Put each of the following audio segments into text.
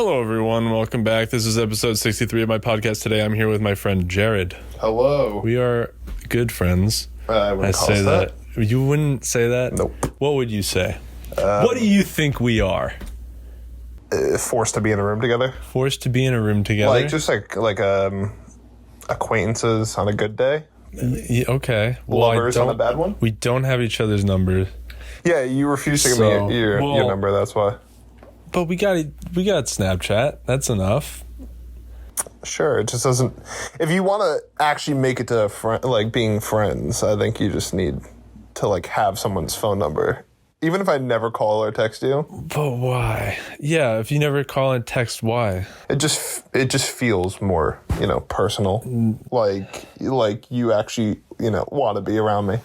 Hello, everyone. Welcome back. This is episode 63 of my podcast. Today, I'm here with my friend Jared. Hello. We are good friends. I wouldn't call us that. You wouldn't say that? Nope. What would you say? What do you think we are? Forced to be in a room together. Forced to be in a room together? Like just like acquaintances on a good day. Okay. Lovers on a bad one. We don't have each other's numbers. Yeah, you refused to give me your number. That's why. But we got Snapchat. That's enough. Sure, it just doesn't. If you want to actually make it to like being friends, I think you just need to like have someone's phone number. Even if I never call or text you. But why? Yeah, if you never call and text, why? It just feels more, personal. Like you actually, want to be around me.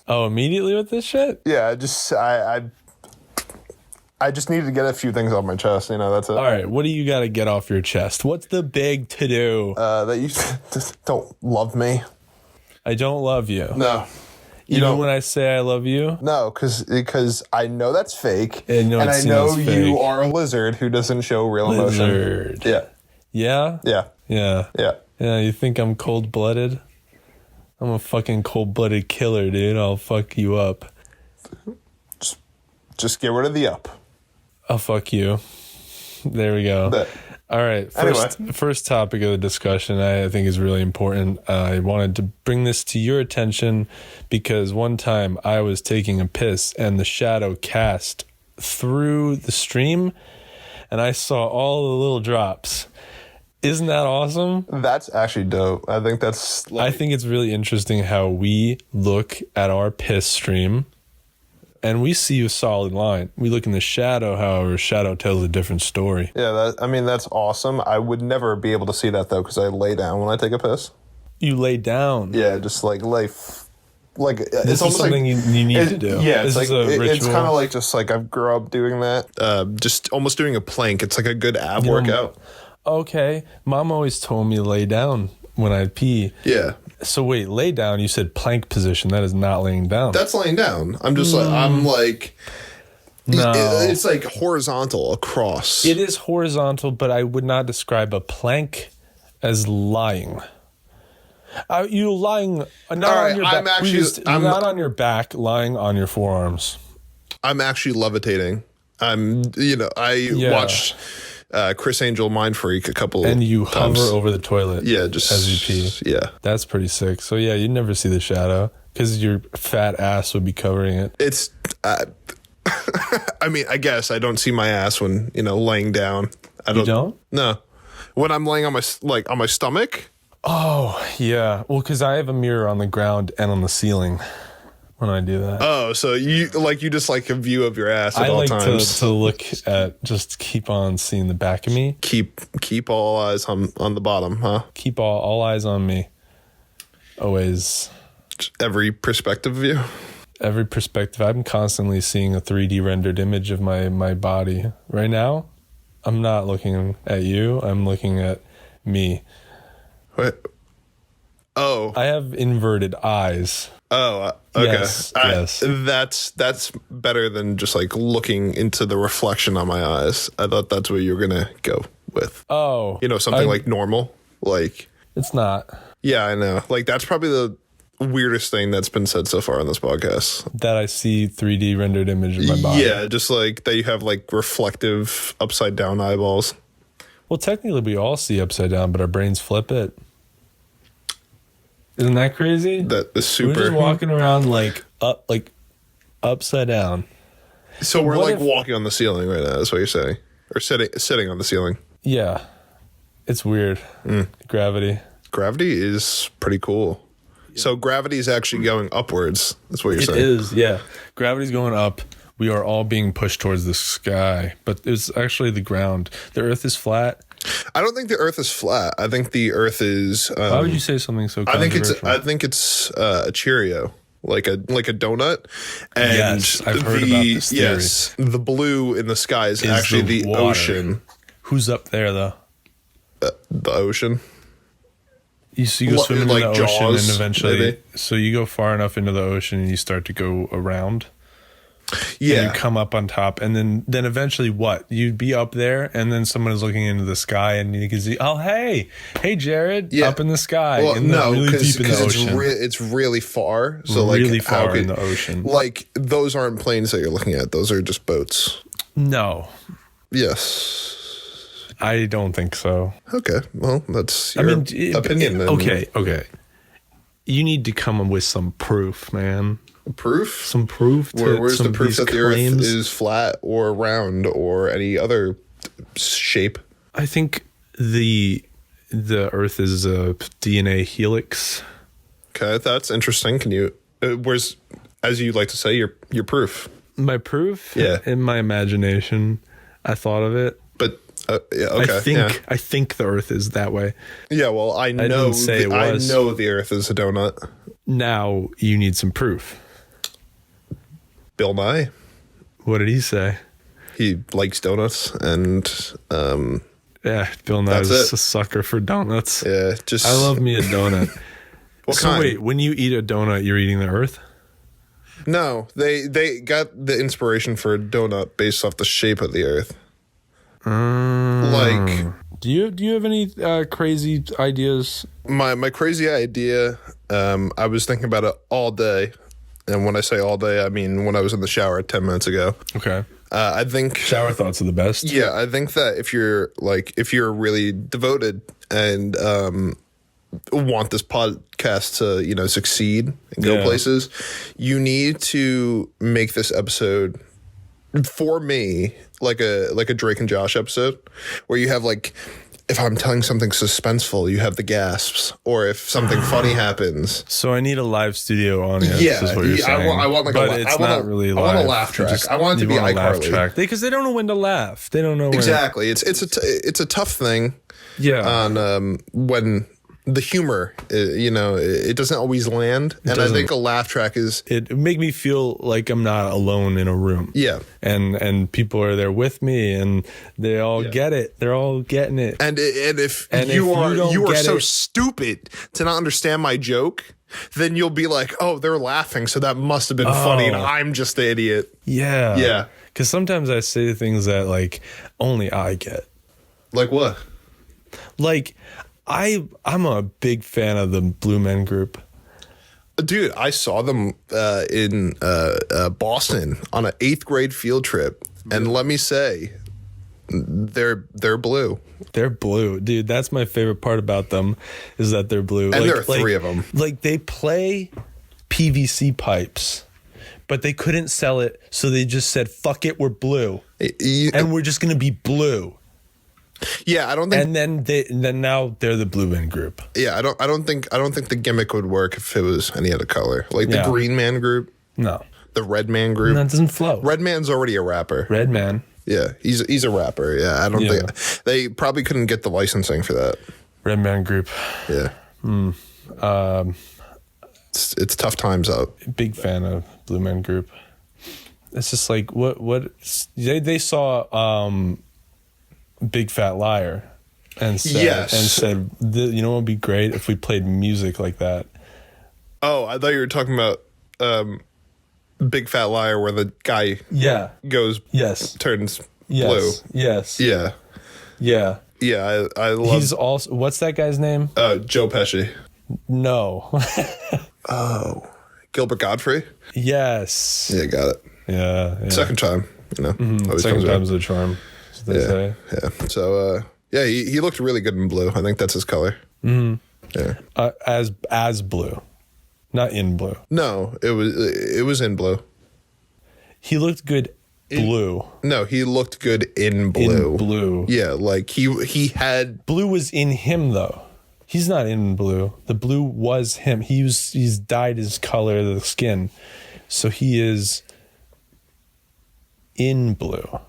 Oh, immediately with this shit? Yeah, I just needed to get a few things off my chest. That's it. All right, what do you got to get off your chest? What's the big to-do? That you just don't love me. I don't love you. No. Even when I say I love you? No, because I know that's fake. And I know you are a lizard who doesn't show real emotion. Yeah. Yeah? Yeah. Yeah. Yeah. Yeah, you think I'm cold-blooded? I'm a fucking cold-blooded killer, dude. I'll fuck you up. Just get rid of the up. I'll fuck you. There we go. All right. First topic of the discussion I think is really important. I wanted to bring this to your attention because one time I was taking a piss and the shadow cast through the stream and I saw all the little drops. Isn't that awesome? That's actually dope. I think that's... I think it's really interesting how we look at our piss stream and we see a solid line. We look in the shadow, however, shadow tells a different story. Yeah, that's awesome. I would never be able to see that, though, because I lay down when I take a piss. You lay down? Yeah, just like lay... This is something you need to do. Yeah, it's kind of like just like I've grew up doing that. Just almost doing a plank. It's like a good ab workout. Okay. Mom always told me to lay down when I pee. Yeah. So wait, lay down, you said plank position. That is not laying down. That's laying down. I'm just no. It's like horizontal across. It is horizontal, but I would not describe a plank as lying. You lying not on your back. Not on your back, lying on your forearms. I'm actually levitating. I watched Chris Angel Mind Freak a couple and you times. Hover over the toilet. Yeah, just as you pee. Yeah, that's pretty sick. So yeah, you'd never see the shadow because your fat ass would be covering it. It's. I mean, I guess I don't see my ass when laying down. You don't? No, when I'm laying on my stomach. Oh yeah, well, because I have a mirror on the ground and on the ceiling when I do that. Oh, so you just like a view of your ass at all times. I like to look at, just keep on seeing the back of me. Keep all eyes on the bottom, huh? Keep all eyes on me. Always. Every perspective view. Every perspective. I'm constantly seeing a 3D rendered image of my body. Right now, I'm not looking at you. I'm looking at me. What? Oh. I have inverted eyes. Oh, okay. Yes. That's better than just like looking into the reflection on my eyes. I thought that's what you were gonna go with. Oh, something like normal. Like it's not. Yeah, I know. Like that's probably the weirdest thing that's been said so far on this podcast. That I see 3D rendered image of my body. Yeah, just like that you have like reflective upside down eyeballs. Well, technically we all see upside down, but our brains flip it. Isn't that crazy? That is super. We're just walking around like upside down. So we're walking on the ceiling right now. That's what you're saying, or sitting on the ceiling. Yeah, it's weird. Gravity is pretty cool. Yeah. So gravity is actually going upwards. That's what you're saying. It is. Yeah, gravity's going up. We are all being pushed towards the sky, but it's actually the ground. The Earth is flat. I don't think the Earth is flat. I think the Earth is. Why would you say something so controversial? I think it's a Cheerio, like a donut. And yes, I've heard about this theory. Yes, the blue in the sky is actually the ocean. Who's up there though? The ocean. You go swimming in the ocean, Jaws, and eventually, maybe? So you go far enough into the ocean, and you start to go around. Yeah. And you come up on top, and then eventually what? You'd be up there, and then someone is looking into the sky, and you can see, oh, hey, Jared, up in the sky. Well, no, really deep in the ocean. It's really far. So really like, far in the ocean. Like, those aren't planes that you're looking at. Those are just boats. No. Yes. I don't think so. Okay. Well, that's your opinion. Then. Okay. You need to come up with some proof, man. Proof? Some proof to Where's some the proof that the Earth claims? is flat or round or any other shape? I think the Earth is a DNA helix. Okay, that's interesting. Can you? Where's, as you like to say, your proof? My proof? Yeah. In my imagination, I thought of it. But yeah, okay. I think the Earth is that way. Yeah. Well, I know. didn't say it was. I know the Earth is a donut. Now you need some proof. Bill Nye. What did he say? He likes donuts, and yeah, Bill Nye's a sucker for donuts. Yeah, I love me a donut. What kind? Wait, when you eat a donut, you're eating the Earth? No, they got the inspiration for a donut based off the shape of the Earth. Like, do you have any crazy ideas? My crazy idea. I was thinking about it all day. And when I say all day, I mean when I was in the shower 10 minutes ago. Okay. I think shower thoughts are the best. Yeah, I think that if you're really devoted and want this podcast to succeed and go places, you need to make this episode for me like a Drake and Josh episode where you have like, if I'm telling something suspenseful, you have the gasps, or if something funny happens. So I need a live studio audience. Yeah, is what you're saying. I want like but it's not really live. I want a laugh track. I want it to be iCarly because they don't know when to laugh. They don't know exactly. It's a tough thing. Yeah. On when the humor, it doesn't always land, and I think a laugh track is. It make me feel like I'm not alone in a room. Yeah, and people are there with me, and they all get it. They're all getting it. And if you are so stupid to not understand my joke, then you'll be like, oh, they're laughing, so that must have been funny, and I'm just the idiot. Yeah, yeah. Because sometimes I say things that like only I get. Like what? Like. I'm a big fan of the Blue Men Group. Dude, I saw them in Boston on an 8th grade field trip, and let me say, they're blue. They're blue, dude. That's my favorite part about them is that they're blue. And there are 3 of them. Like they play PVC pipes, but they couldn't sell it, so they just said, "Fuck it, we're blue, and we're just gonna be blue." Yeah, I don't think. And then now they're the Blue Men Group. Yeah, I don't think the gimmick would work if it was any other color, like the Green Man Group. No, the Red Man Group. That doesn't flow. Red Man's already a rapper. Red Man. Yeah, he's a rapper. Yeah, I don't think they probably couldn't get the licensing for that. Red Man Group. Yeah. It's tough times out. Big fan of Blue Men Group. It's just like what they saw. Big Fat Liar and said you know what would be great if we played music like that. Oh, I thought you were talking about Big Fat Liar where the guy goes turns blue. Yes. Yeah. Yeah. Yeah, I love. He's also, what's that guy's name? Joe Pesci. No. Oh, Gilbert Godfrey? Yes. Yeah, got it. Yeah. Second time, Second time's the charm. They say. Yeah. So, he looked really good in blue. I think that's his color. Mm-hmm. Yeah. As blue, not in blue. No, it was in blue. He looked good blue. No, he looked good in blue. In blue. Yeah, like he had blue was in him though. He's not in blue. The blue was him. He's dyed his color of the skin, so he is in blue.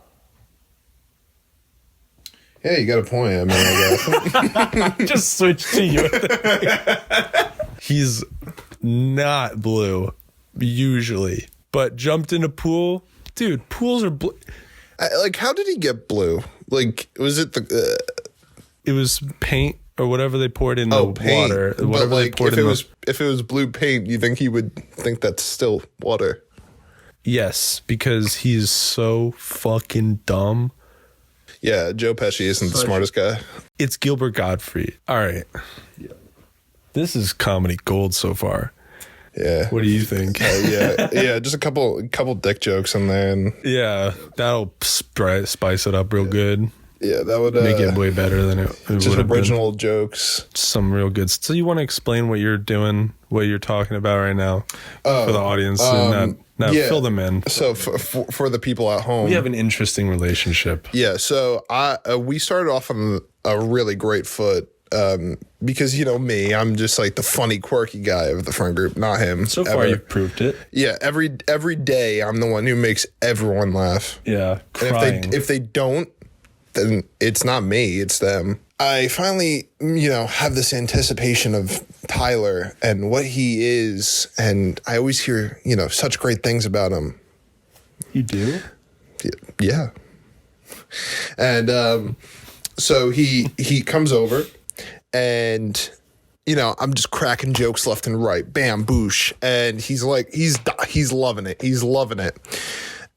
Yeah, you got a point. I mean, I guess. Just switch to you. He's not blue, usually, but jumped in a pool. Dude, pools are blue. Like, how did he get blue? Like, was it the... It was paint or whatever they poured in the water. But, like, if it was blue paint, you think he would think that's still water? Yes, because he's so fucking dumb. Yeah, Joe Pesci isn't the smartest guy. It's Gilbert Gottfried. All right. Yeah. This is comedy gold so far. Yeah. What do you think? Yeah. Just a couple dick jokes in there, and yeah, that'll spice it up real good. Yeah, that would make it way better than it just would have original been. Jokes. Some real good. So you want to explain what you're doing, what you're talking about right now for the audience, and not fill them in. So for the people at home, we have an interesting relationship. Yeah. So we started off on a really great foot. Because me, I'm just like the funny, quirky guy of the friend group, not him. So far, you've proved it. Yeah, every day, I'm the one who makes everyone laugh. Yeah, crying. And if they don't, then it's not me, it's them. I finally, have this anticipation of Tyler and what he is, and I always hear, such great things about him. You do? Yeah. And so he comes over. And, I'm just cracking jokes left and right. Bam, boosh. And he's like, he's loving it. He's loving it.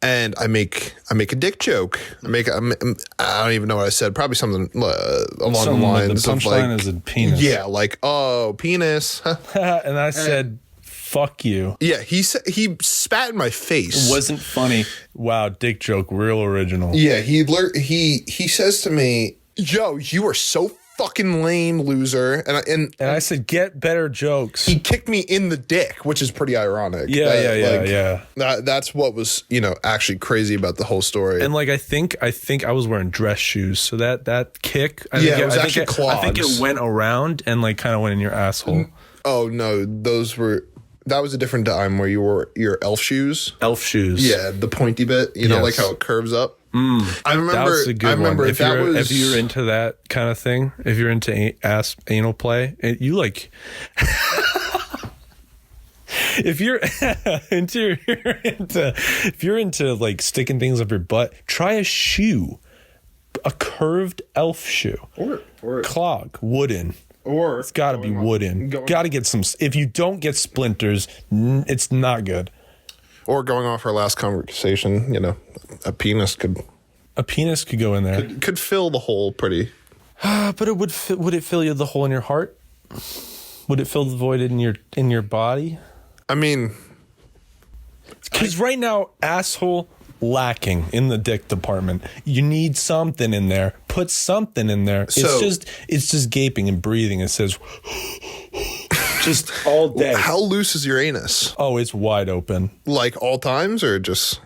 And I make a dick joke. I don't even know what I said. Probably something along the lines the of punchline is a penis. Yeah, like, oh, penis. And I said, fuck you. Yeah, he spat in my face. It wasn't funny. Wow, dick joke, real original. Yeah, he says to me, yo, you are so fucking lame, loser. And I said, get better jokes. He kicked me in the dick, which is pretty ironic. Yeah. That's what was, actually crazy about the whole story. And I think I was wearing dress shoes, so that kick, it was actually clogs. I think it went around and kind of went in your asshole. Oh no, that was a different time where you wore your elf shoes. Elf shoes. Yeah, the pointy bit, like how it curves up. I remember. That's a good one. If you're into that kind of thing, if you're into anal play, you if you're into sticking things up your butt, try a shoe, a curved elf shoe, or clog, wooden. Or it's got to be wooden. Got to get some. If you don't get splinters, it's not good. Or going off our last conversation, a penis could go in there. Could fill the hole pretty. But it would it fill the hole in your heart? Would it fill the void in your body? I mean, because right now, asshole lacking in the dick department. You need something in there. Put something in there. It's just gaping and breathing. It says just all day. How loose is your anus? Oh, it's wide open. Like all times, or just?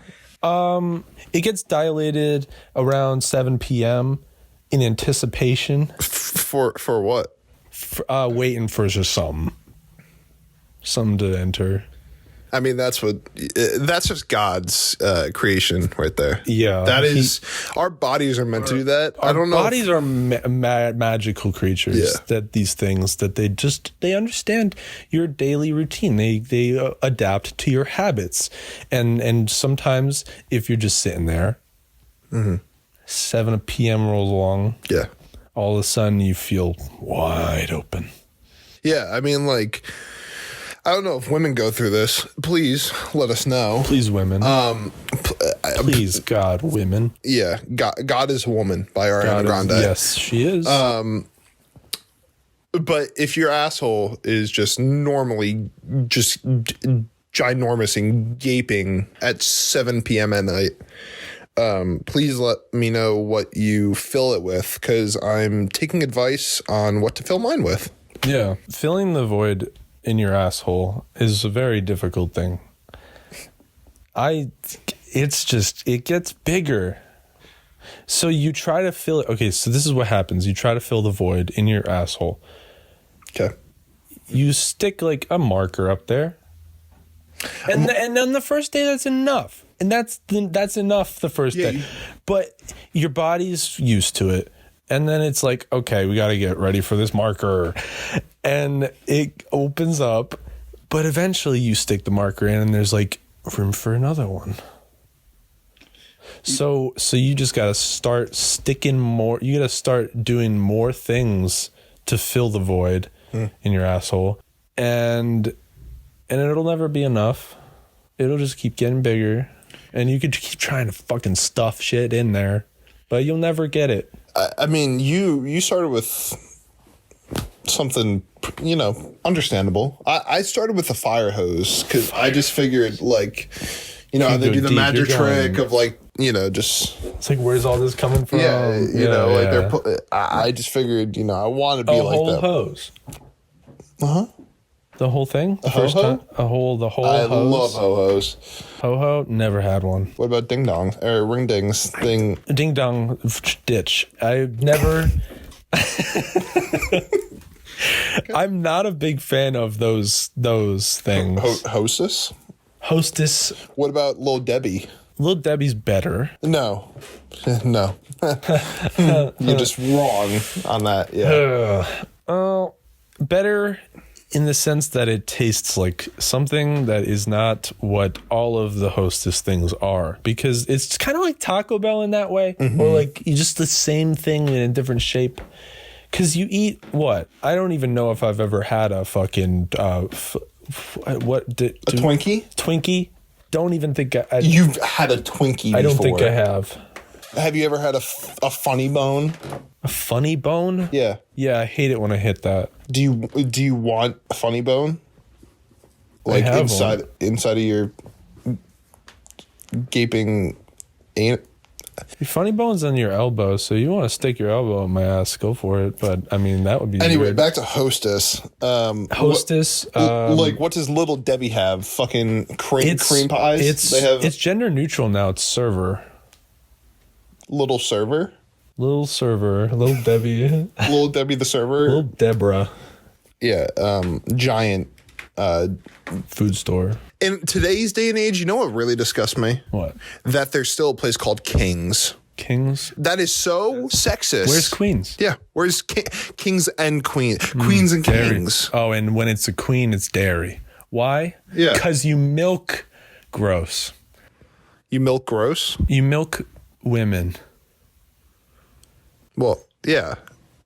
It gets dilated around 7 p.m. in anticipation. For what? Waiting for just something to enter. I mean, that's just God's creation right there. Yeah. That is, our bodies are meant to do that. I don't know. Our bodies are magical creatures that these things that they understand your daily routine. They adapt to your habits. And sometimes if you're just sitting there, 7 p.m. rolls along. Yeah. All of a sudden you feel wide open. Yeah. I mean, I don't know if women go through this. Please let us know. Please, women. Please, God, women. Yeah, God is a woman by Ariana Grande. Yes, she is. But if your asshole is just normally just ginormous and gaping at 7 p.m. at night, please let me know what you fill it with, because I'm taking advice on what to fill mine with. Yeah, filling the void in your asshole is a very difficult thing. It gets bigger. So you try to fill it. Okay, so this is what happens. You try to fill the void in your asshole. Okay. You stick a marker up there. And then the first day, that's enough. And that's enough the first day. But your body's used to it. And then it's okay, we got to get ready for this marker. And it opens up, but eventually you stick the marker in and there's room for another one. So you just got to start sticking more. You got to start doing more things to fill the void in your asshole. And it'll never be enough. It'll just keep getting bigger And you could keep trying to fucking stuff shit in there, but you'll never get it. I mean, you started with something, understandable. I started with the fire hose because I just figured, like, they do the magic trick of, like, just... It's like, where's all this coming from? I just figured, I want to be like that. A whole hose. Uh-huh. The whole thing? The whole time? The whole I hose? I love ho-hos. Ho-ho? Never had one. What about ding-dong? Or ring-dings thing? Ding-dong ditch. I've never... I'm not a big fan of those things. Hostess? Hostess. What about Lil Debbie? Lil Debbie's better. No. You're just wrong on that. Yeah. Better in the sense that it tastes like something that is not what all of the Hostess things are, because it's kind of like Taco Bell in that way, or like you just the same thing in a different shape. Because you eat what? I don't even know if I've ever had a fucking a Twinkie? Twinkie? Don't even think You've had a Twinkie before. I don't think I have. Have you ever had a funny bone? A funny bone? Yeah. Yeah, I hate it when I hit that. Do you want a funny bone? Like inside of your gaping ain't. Your funny bone's on your elbow, so you want to stick your elbow in my ass, go for it. But I mean, that would be anyway. weird. Back to Hostess. Hostess. Like, what does Little Debbie have? Fucking cream pies. It's gender neutral now. It's server. Little server. Little server. Little Debbie. Little Debbie the server. Little Deborah. Yeah. Giant. Food store. In today's day and age, you know what really disgusts me? What? That there's still a place called King's. King's? That is so sexist. Where's Queens? Yeah. Where's Kings and Queens? Queens and dairy. Kings. Oh, and when it's a queen, it's dairy. Why? Yeah. Because you milk gross. You milk gross? You milk women. Well, yeah.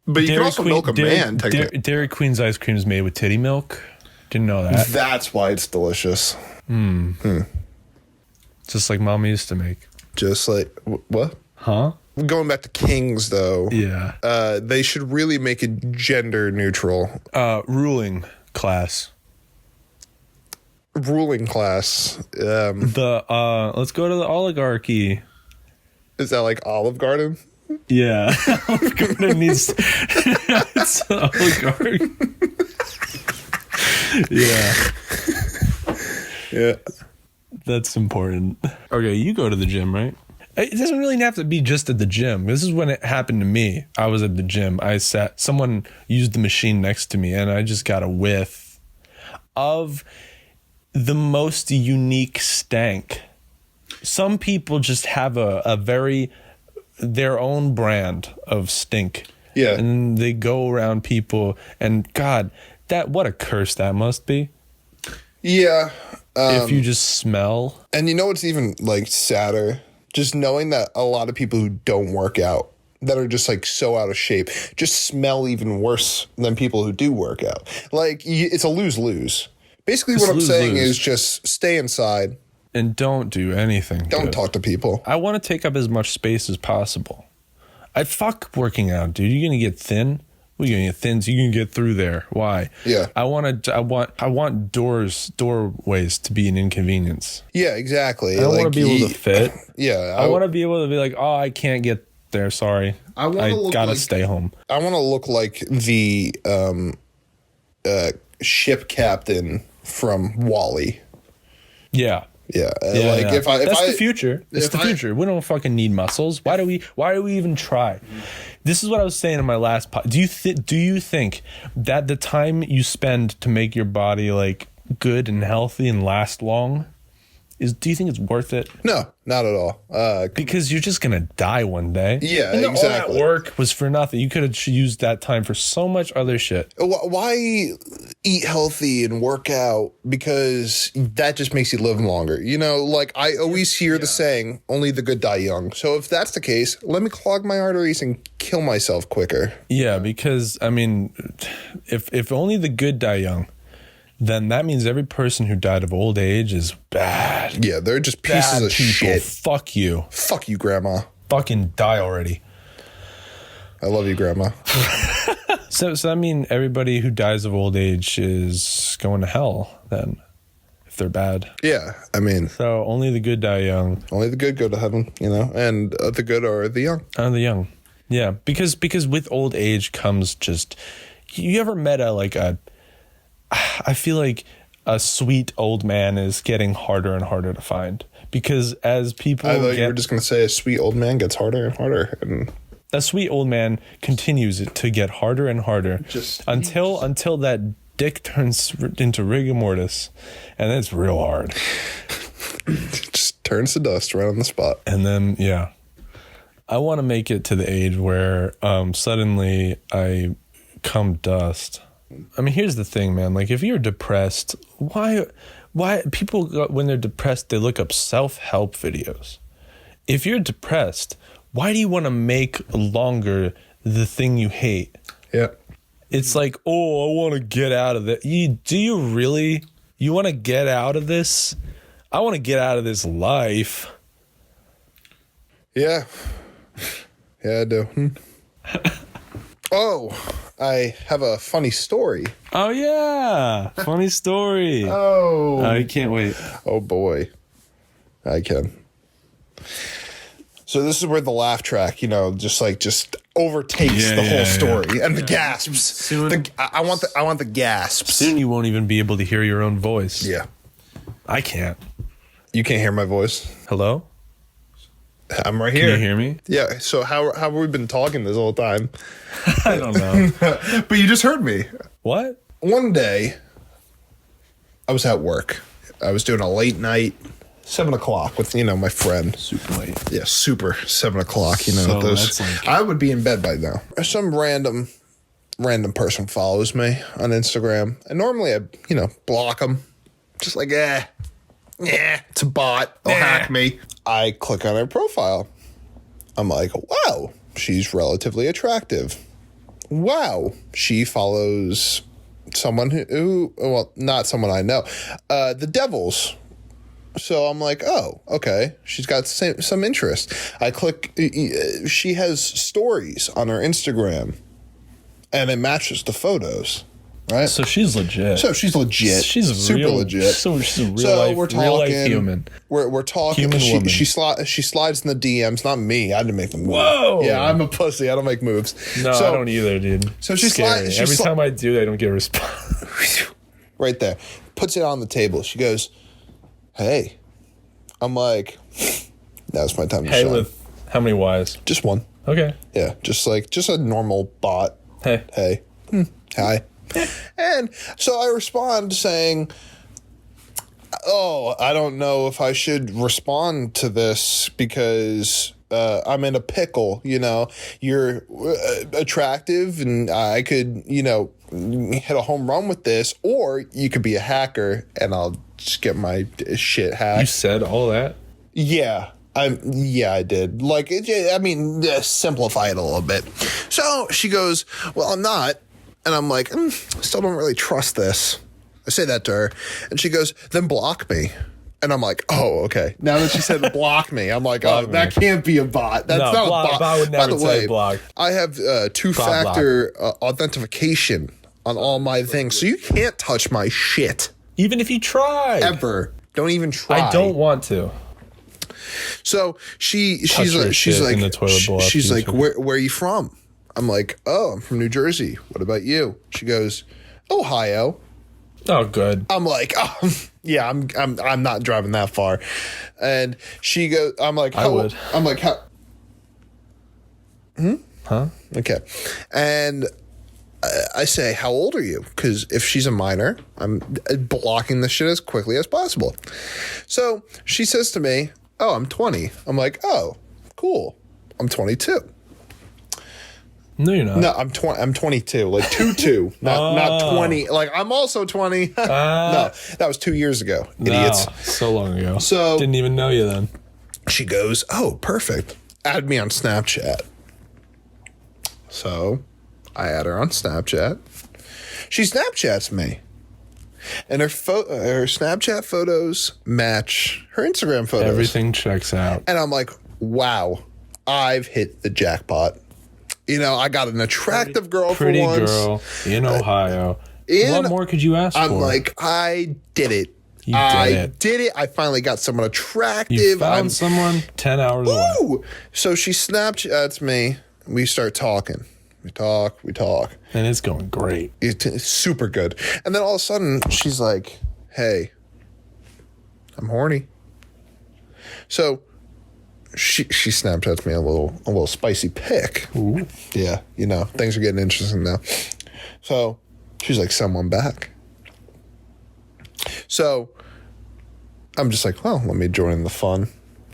But you can also milk a man, technically. Dairy Queen's ice cream is made with titty milk. Didn't know that. That's why it's delicious. Just like Mama used to make. Just like, what? Huh? Going back to Kings, though. Yeah. They should really make it gender neutral. Ruling class. Ruling class. Let's go to the oligarchy. Is that like Olive Garden? Yeah. Olive Garden needs... it's an oligarchy. Yeah. Yeah. That's important. Okay, you go to the gym, right? It doesn't really have to be just at the gym. This is when it happened to me. I was at the gym. Someone used the machine next to me, and I just got a whiff of the most unique stank. Some people just have their own brand of stink. Yeah. And they go around people, and God, what a curse that must be. Yeah. If you just smell. And you know what's even like sadder? Just knowing that a lot of people who don't work out, that are just like so out of shape, just smell even worse than people who do work out. Like, it's a lose-lose. Basically, what I'm saying is just stay inside. And don't do anything. Don't talk to people. I want to take up as much space as possible. I fuck working out, dude. You're going to get thin. You're going to get thin so you can get through there. Why? Yeah. I want doorways to be an inconvenience. Yeah, exactly. I don't want to be able to fit. Yeah. I want to be able to be like, oh, I can't get there. Sorry. I gotta stay home. I want to look like the ship captain from Wall-E. Yeah. Yeah. That's the future. It's the future. We don't fucking need muscles. Why do we even try? This is what I was saying in my last pod. Do you think that the time you spend to make your body like good and healthy and last long do you think it's worth it? No, not at all. Because you're just gonna die one day. Yeah, and exactly. All that work was for nothing. You could have used that time for so much other shit. Why eat healthy and work out? Because that just makes you live longer. You know, like I always hear the saying, "Only the good die young." So if that's the case, let me clog my arteries and kill myself quicker. Yeah, because I mean, if only the good die young. then that means every person who died of old age is bad. Yeah, they're just pieces of shit. Fuck you. Fuck you, Grandma. Fucking die already. I love you, Grandma. So I mean, everybody who dies of old age is going to hell then, if they're bad. Yeah, I mean. So only the good die young. Only the good go to heaven, you know, and the good are the young. The young. Yeah, because with old age comes just, you ever met I feel like a sweet old man is getting harder and harder to find, because as people I thought you were just going to say a sweet old man gets harder and harder, and a sweet old man continues to get harder and harder until that dick turns into rigor mortis, and then it's real hard. Just turns to dust right on the spot. And then, yeah, I want to make it to the age where suddenly I come dust. I mean, here's the thing, man. Like, if you're depressed, why people, when they're depressed, they look up self-help videos. If you're depressed, why do you want to make longer the thing you hate? Yeah. It's like, oh, I want to get out of it. Do you really? You want to get out of this? I want to get out of this life. Yeah. Yeah, I do. Oh, I have a funny story. Oh, yeah. Funny story. Oh. I can't wait. Oh, boy. I can. So this is where the laugh track, you know, just overtakes the whole story and the gasps. Soon, I want the gasps. Soon you won't even be able to hear your own voice. Yeah. I can't. You can't hear my voice? Hello? I'm right here. Can you hear me? Yeah. So how have we been talking this whole time? I don't know. But you just heard me. What? One day, I was at work. I was doing a late night, 7 o'clock with, my friend. Super late. Yeah, super 7 o'clock, So those. that's like, I would be in bed by now. Some random person follows me on Instagram. And normally I, block them. Just like, it's a bot. They'll hack me. I click on her profile. I'm like, wow, she's relatively attractive. Wow, she follows someone who well, not someone I know, the Devils. So I'm like, oh, okay, she's got some interest. I click, she has stories on her Instagram, and it matches the photos. Right, so she's legit. She's super legit. So she's a real life human. We're talking. Human woman. She slides in the DMs. Not me. I didn't make the move. Whoa. Yeah, I'm a pussy. I don't make moves. No, I don't either, dude. So she slides. Every time I do, I don't get a response. Right there, puts it on the table. She goes, "Hey," I'm like, "Now's my time to shine." Hey, with how many Y's? Just one. Okay. Yeah, just a normal bot. Hey. Hi. And so I respond saying, oh, I don't know if I should respond to this because I'm in a pickle, You're attractive and I could, hit a home run with this, or you could be a hacker and I'll just get my shit hacked. You said all that? Yeah. I did. Simplify it a little bit. So she goes, well, I'm not. And I'm like, still don't really trust this. I say that to her. And she goes, then block me. And I'm like, oh, okay. Now that she said block me, I'm like, oh, that can't be a bot. That's not a bot. I would never By the say way, block. I have two-factor authentication on all my things. So you can't touch my shit. Even if you try. Ever. Don't even try. I don't want to. So she's like, where are you from? I'm like, oh, I'm from New Jersey. What about you? She goes, Ohio. Oh, good. I'm like, oh, yeah, I'm not driving that far. And she goes, I'm like, I would. I'm like, how? Huh? Okay. And I say, how old are you? Because if she's a minor, I'm blocking the shit as quickly as possible. So she says to me, oh, I'm 20. I'm like, oh, cool. I'm 22. No, you're not. No, I'm 22. Like 22, not 20. Like I'm also 20. No, that was 2 years ago. Idiots. No, so long ago. So didn't even know you then. She goes, oh, perfect. Add me on Snapchat. So I add her on Snapchat. She Snapchats me. And her Snapchat photos match her Instagram photos. Everything checks out. And I'm like, wow, I've hit the jackpot. You know, I got an attractive girl for once. Pretty girl in Ohio. What more could you ask for? I'm like, I did it. I did it. I finally got someone attractive. You found someone 10 hours away. So she Snapchats me. We start talking. We talk. And it's going great. It's super good. And then all of a sudden, she's like, hey, I'm horny. So she Snapchats me a little spicy pic. Ooh. Yeah, you know, things are getting interesting now. So she's like, send one back. So I'm just like, well, let me join in the fun.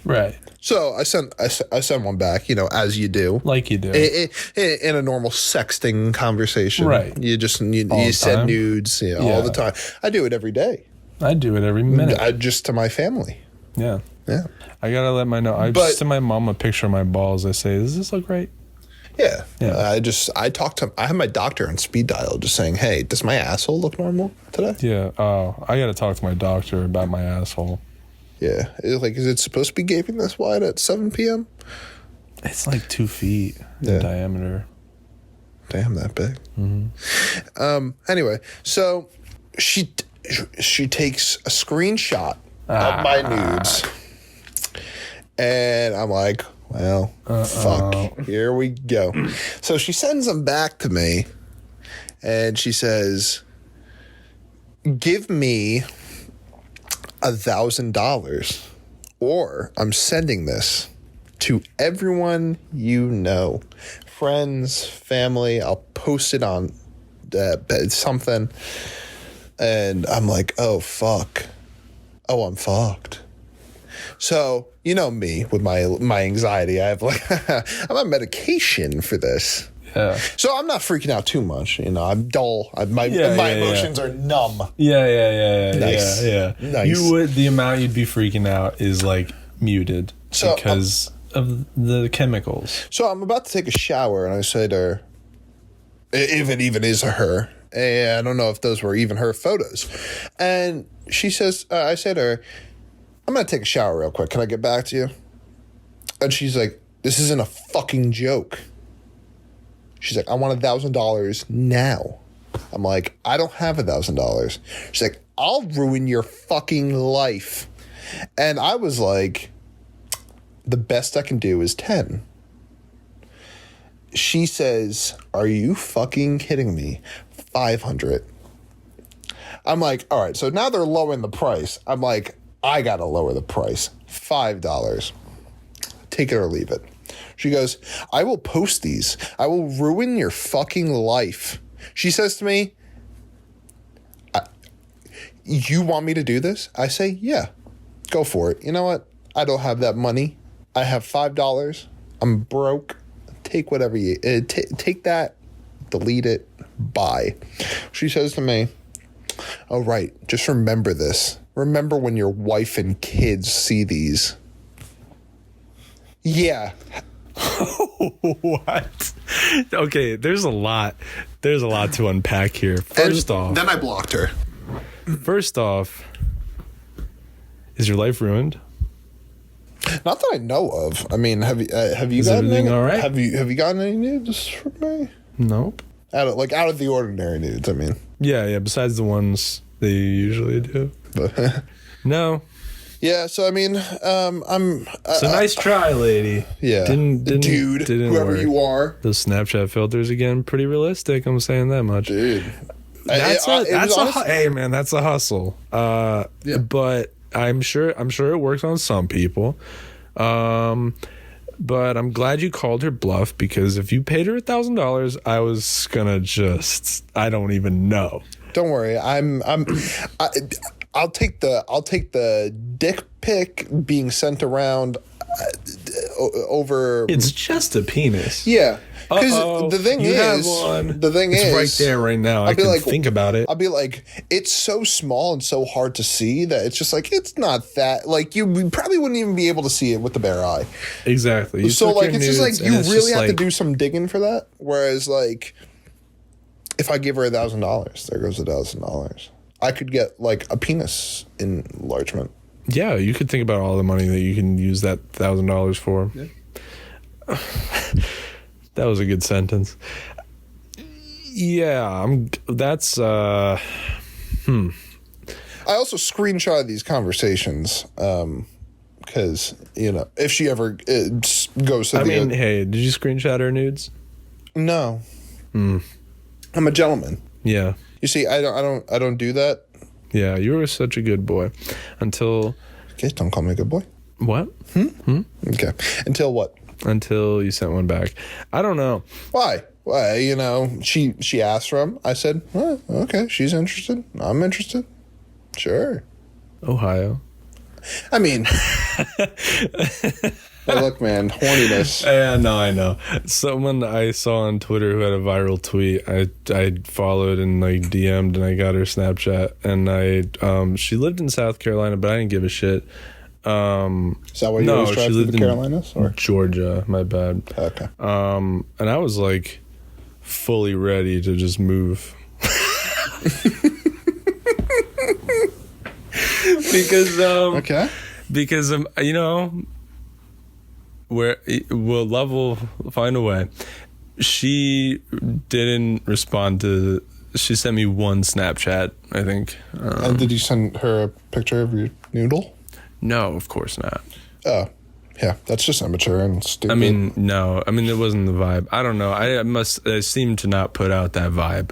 Right. So I sent one back, you know, as you do. Like you do. In a normal sexting conversation. Right. You send nudes, you know, all the time. I do it every day. I do it every minute. Just to my family. Yeah. Yeah. I got to let I just send my mom a picture of my balls. I say, does this look right? Yeah. I have my doctor on speed dial just saying, hey, does my asshole look normal today? Yeah. Oh, I got to talk to my doctor about my asshole. Yeah. Is it supposed to be gaping this wide at 7 p.m.? It's like 2 feet in diameter. Damn, that big. Mm-hmm. Anyway, so she takes a screenshot of my nudes. And I'm like, well, fuck, here we go. So she sends them back to me, and she says, give me $1,000, or I'm sending this to everyone you know, friends, family. I'll post it on something. And I'm like, oh, fuck. Oh, I'm fucked. So, you know me with my anxiety. I have I'm on medication for this. Yeah. So I'm not freaking out too much. You know, I'm dull. My emotions are numb. Yeah. Nice. Yeah. Nice. The amount you'd be freaking out is like muted because of the chemicals. So I'm about to take a shower, and I say to her, if it even is her, and I don't know if those were even her photos. And she says, I said to her, I'm going to take a shower real quick. Can I get back to you? And she's like, this isn't a fucking joke. She's like, I want $1,000 now. I'm like, I don't have $1,000. She's like, I'll ruin your fucking life. And I was like, the best I can do is 10. She says, are you fucking kidding me? 500. I'm like, all right, so now they're lowering the price. I'm like, I got to lower the price. $5. Take it or leave it. She goes, I will post these. I will ruin your fucking life. She says to me, you want me to do this? I say, yeah, go for it. You know what? I don't have that money. I have $5. I'm broke. Take whatever you take that, delete it, bye. She says to me, oh, right, just remember this. Remember when your wife and kids see these. Yeah. What? Okay, there's a lot to unpack here. First off, then I blocked her. First off, is your life ruined? Not that I know of. I mean, have you is gotten everything any, all right? Have you gotten any nudes from me? Nope. Out of the ordinary nudes, I mean. Yeah. Besides the ones that you usually do. No. Yeah. So I mean, I'm. So nice try, lady. Yeah. Didn't whoever work. You are. Those Snapchat filters again, pretty realistic. I'm saying that much, dude. Hey man, that's a hustle. Yeah. But I'm sure it works on some people. But I'm glad you called her bluff, because if you paid her $1,000, I was gonna I don't even know. Don't worry, I'll take the dick pic being sent around over. It's just a penis. Yeah. Because the thing is, it's right there right now. I can think about it. I'll be like, it's so small and so hard to see that it's just like, it's not that, like, we probably wouldn't even be able to see it with the bare eye. Exactly. So like, it's just like, you really have to do some digging for that. Whereas like, if I give her $1,000, there goes $1,000. I could get like a penis enlargement. Yeah, you could think about all the money that you can use that $1,000 for. Yeah. That was a good sentence. Yeah, that's I also screenshot these conversations because, if she ever goes to hey, did you screenshot her nudes? No. I'm a gentleman. Yeah. You see, I don't do that. Yeah, you were such a good boy until... Okay, don't call me a good boy. What? Okay. Until what? Until you sent one back. I don't know. Why? She asked for him. I said, okay, she's interested. I'm interested. Sure. Ohio. I mean... Hey, look, man, horniness. Yeah, no, I know. Someone I saw on Twitter who had a viral tweet, I followed and DM'd, and I got her Snapchat, and she lived in South Carolina, but I didn't give a shit. Is that why you always drive through the Carolinas? Or Georgia, my bad. Okay. And I was fully ready to just move. Because okay. Because love will find a way. She didn't respond to. She sent me one Snapchat, I think. And did you send her a picture of your noodle? No, of course not. Oh, yeah, that's just immature and stupid. No. it wasn't the vibe. I don't know. I seem to not put out that vibe.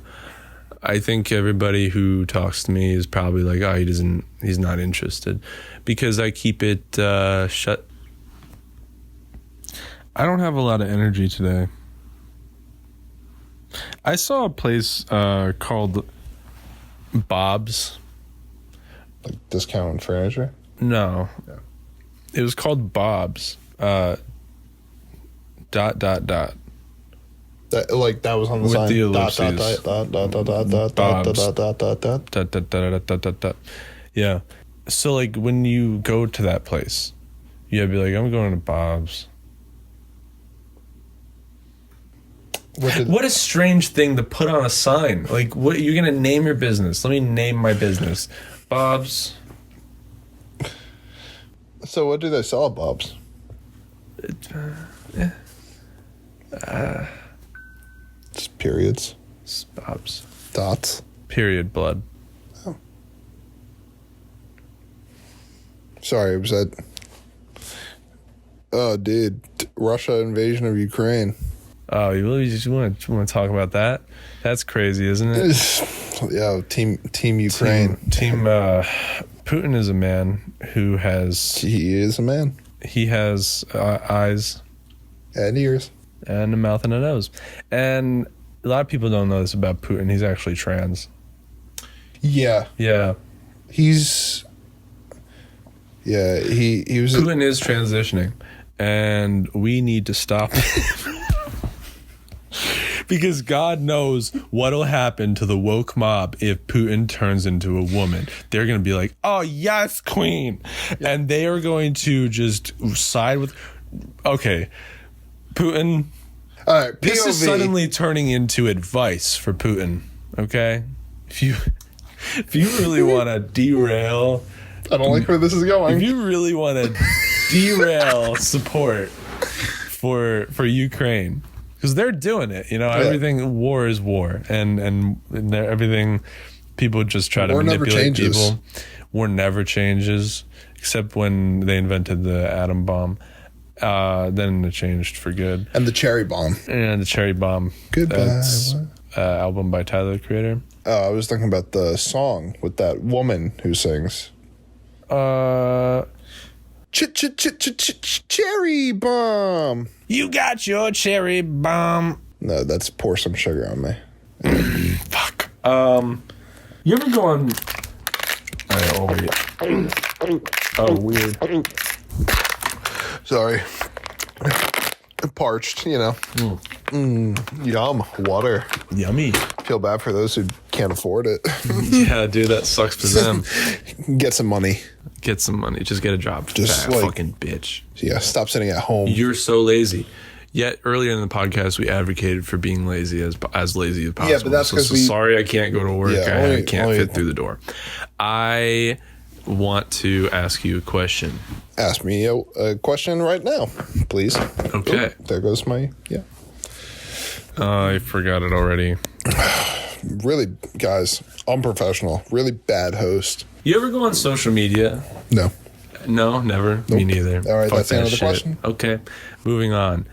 I think everybody who talks to me is probably like, oh, he's not interested, because I keep it shut. I don't have a lot of energy today. I saw a place called Bob's. Like discount furniture? No. Yeah. It was called Bob's. ... That was on the with sign. The ellipses. Yeah. So when you go to that place, you gotta be like, I'm going to Bob's. What a strange thing to put on a sign. What you're gonna name your business? Let me name my business, Bob's. So what do they sell at Bob's? Just periods. Bob's. Dots. Period. Blood. Oh. Sorry, was that? Oh, dude, Russia invasion of Ukraine. Oh, you really just want to talk about that? That's crazy, isn't it? Yeah, team Ukraine. Team Putin is a man who has... He is a man. He has eyes. And ears. And a mouth and a nose. And a lot of people don't know this about Putin. He's actually trans. Yeah. Yeah. He was... Putin is transitioning. And we need to stop him. Because God knows what'll happen to the woke mob if Putin turns into a woman. They're going to be like, oh, yes, queen. Yeah. And they are going to just side with... Okay, Putin... All right, POV. This is suddenly turning into advice for Putin, okay? If you really want to derail... I don't like where this is going. If you really want to derail support for Ukraine... Because they're doing it, everything, war is war. And everything, people just try to manipulate people. War never changes, except when they invented the atom bomb. Then it changed for good. And the cherry bomb. And the cherry bomb. Goodbye. That's album by Tyler, the Creator. I was thinking about the song with that woman who sings. Cherry bomb. You got your cherry bomb. No, that's pour some sugar on me. Fuck. You ever go on... Oh, wait. Oh, weird. Sorry. Parched, Yum. Water. Yummy. Feel bad for those who can't afford it. Yeah, dude, that sucks for them. Get some money. Just get a job. Just fucking bitch. Yeah, stop sitting at home. You're so lazy. Yet earlier in the podcast, we advocated for being lazy as lazy as possible. Yeah, but that's because sorry I can't go to work. I can't fit through the door. I want to ask you a question. Ask me a question right now, please. Okay. Oh, there goes my, I forgot it already. Really, guys, unprofessional. Really bad host. You ever go on social media? No. No, never. Nope. Me neither. All right, that's the end of the question. Okay, moving on.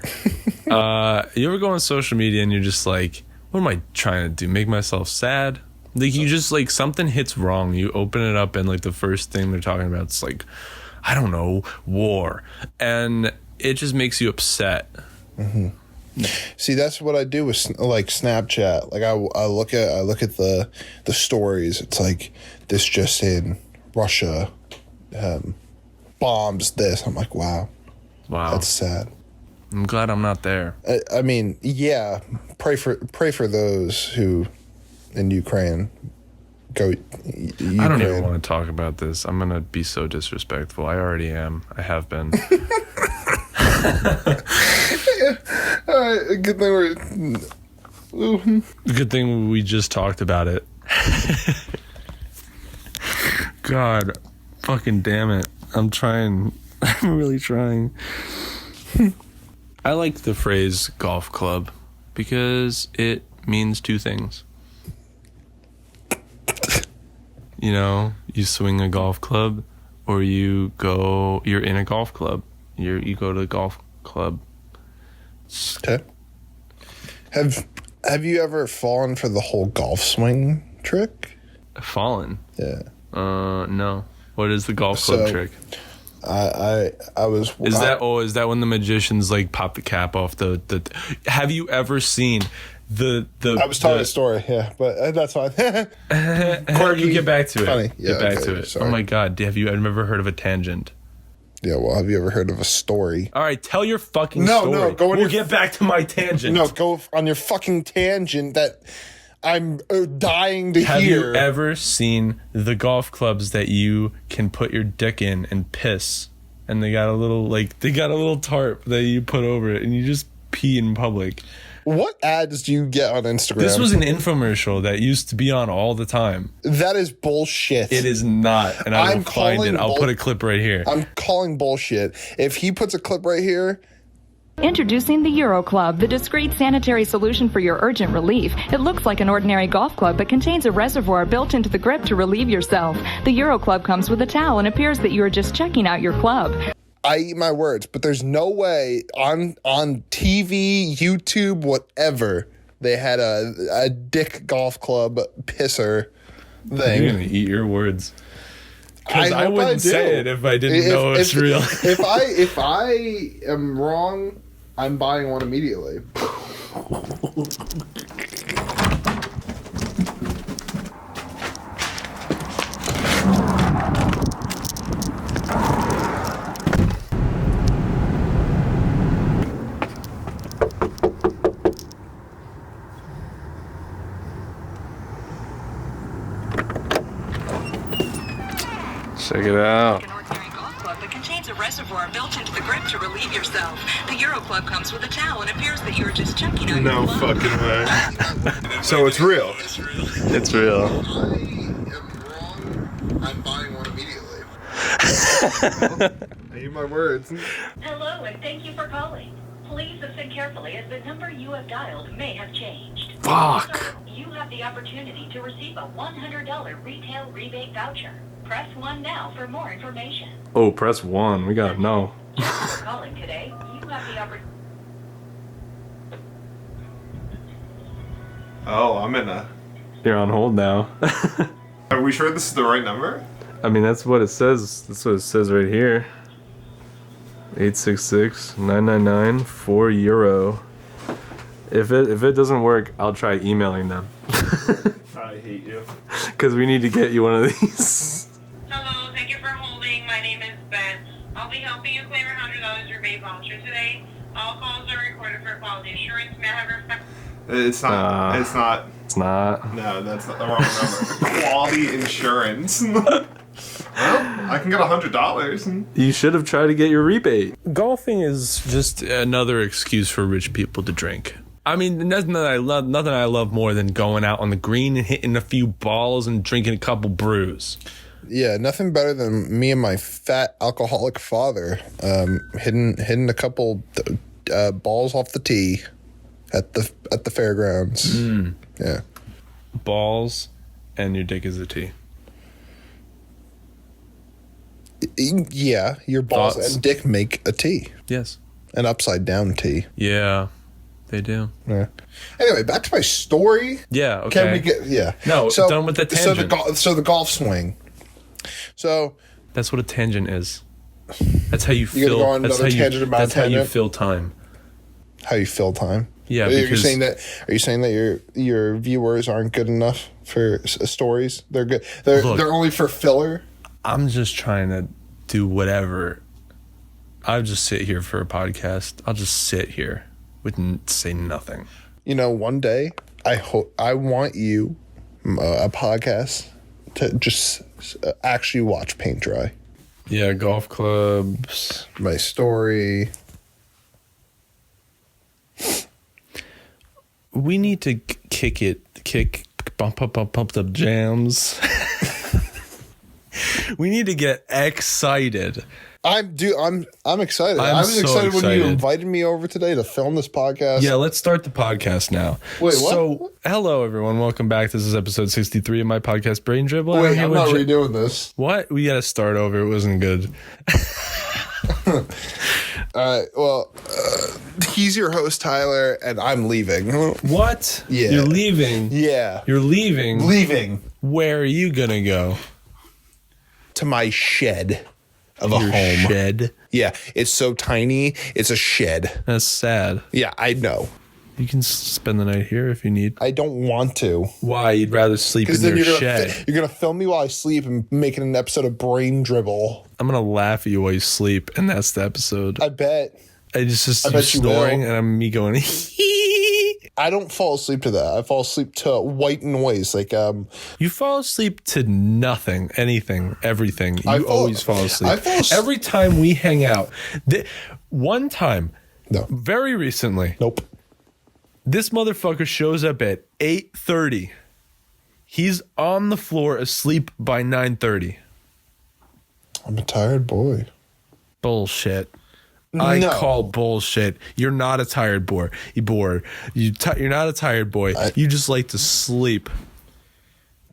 You ever go on social media and you're just like, what am I trying to do? Make myself sad? Like, you just, like, something hits wrong. You open it up and, like, the first thing they're talking about is, like, I don't know, war. And it just makes you upset. Mm-hmm. See, that's what I do with, like, Snapchat. Like, I look at the stories. It's like, this just in, Russia bombs this. I'm like, wow, that's sad. I'm glad I'm not there. I mean, yeah, pray for those who in Ukraine go. Ukraine. I don't even want to talk about this. I'm gonna be so disrespectful. I already am. I have been. All right, good thing Good thing we just talked about it. God, fucking damn it. I'm trying. I'm really trying. I like the phrase golf club because it means two things. You know, you swing a golf club or you're in a golf club. You go to the golf club. Okay. Have you ever fallen for the whole golf swing trick? Fallen? Yeah. No. What is the golf club trick? I was. Is that when the magicians like pop the cap off the? Have you ever seen the? I was telling a story, yeah, but that's fine. You get back to it. Funny. Yeah, get back to it. Sorry. Oh my God! Have you ever heard of a tangent? Yeah, well, have you ever heard of a story? All right, tell your fucking story. No, go on. We'll get back to my tangent. No, go on your fucking tangent that I'm dying to hear. Have you ever seen the golf clubs that you can put your dick in and piss, and they got a little tarp that you put over it, and you just pee in public? What ads do you get on Instagram? This was an infomercial that used to be on all the time. That is bullshit. It is not, and I will find it. I'll put a clip right here. I'm calling bullshit. If he puts a clip right here. Introducing the UroClub, the discreet sanitary solution for your urgent relief. It looks like an ordinary golf club, but contains a reservoir built into the grip to relieve yourself. The UroClub comes with a towel and appears that you are just checking out your club. I eat my words, but there's no way on TV, YouTube, whatever, they had a dick golf club pisser thing. You're gonna eat your words. Because I wouldn't say it if I didn't know it's real. If I am wrong, I'm buying one immediately. Check it out. An ordinary golf club that contains a reservoir built into the grip to relieve yourself. The UroClub comes with a towel and appears that you're just checking out your club. No fucking way. So it's real. It's real. I am wrong. I'm buying one immediately. I eat my words. Hello, and thank you for calling. Please listen carefully as the number you have dialed may have changed. Fuck. So, you have the opportunity to receive a $100 retail rebate voucher. Press 1 now for more information. Oh, press 1. We got no. For calling today, you have the opportunity. Oh, I'm in a... You're on hold now. Are we sure this is the right number? I mean, that's what it says. That's what it says right here. 866-999 €4. If it doesn't work, I'll try emailing them. I hate you. Because we need to get you one of these. Hello, thank you for holding. My name is Ben. I'll be helping you claim your $100 rebate voucher today. All calls are recorded for quality assurance. May I have your... It's not. It's not. It's not. No, that's not the wrong number. Quality insurance. Well, I can get $100. You should have tried to get your rebate. Golfing is just another excuse for rich people to drink. I mean, nothing I love more than going out on the green and hitting a few balls and drinking a couple brews. Yeah, nothing better than me and my fat alcoholic father hitting a couple balls off the tee at the fairgrounds. Yeah, balls, and your dick is a tee. Yeah, your balls and dick make a tee. Yes, an upside down tee. Yeah, they do. Yeah. Anyway, back to my story. Yeah. Okay. Can we get? Yeah. No. Done with the tangent. So the golf swing. So that's what a tangent is. That's how you You're fill. Go on that's another how tangent you. About That's tangent? how you fill time. How you fill time? Yeah. Are you saying that your viewers aren't good enough for stories? They're good. They're only for filler. I'm just trying to do whatever. I'll just sit here for a podcast. I'll just sit here and say nothing. You know, one day I want you a podcast to just actually watch paint dry. Yeah, golf clubs. My story. We need to bump up jams. We need to get excited. I'm excited. I was so excited when you invited me over today to film this podcast. Yeah, let's start the podcast now. Wait, what? So, hello everyone. Welcome back. This is episode 63 of my podcast, Brain Dribble. Wait, I'm not redoing this. What? We got to start over. It wasn't good. All right. Well, he's your host, Tyler, and I'm leaving. What? Yeah. You're leaving? Yeah. You're leaving? Leaving. Where are you going to go? To my shed of a Your home. Shed? Yeah. It's so tiny. It's a shed. That's sad. Yeah, I know. You can spend the night here if you need. I don't want to. Why? You'd rather sleep in your shed. You're going to film me while I sleep and making an episode of Brain Dribble. I'm going to laugh at you while you sleep, and that's the episode. I bet. I just I you bet you snoring, will. and I'm me going, I don't fall asleep to that. I fall asleep to white noise. Like, You fall asleep to nothing, anything, everything. You always fall asleep. Every time we hang out. One time, No. very recently, Nope. this motherfucker shows up at 8:30. He's on the floor asleep by 9:30. I'm a tired boy. Bullshit. I No. call bullshit. You're not a tired boy. You're not a tired boy. You just like to sleep.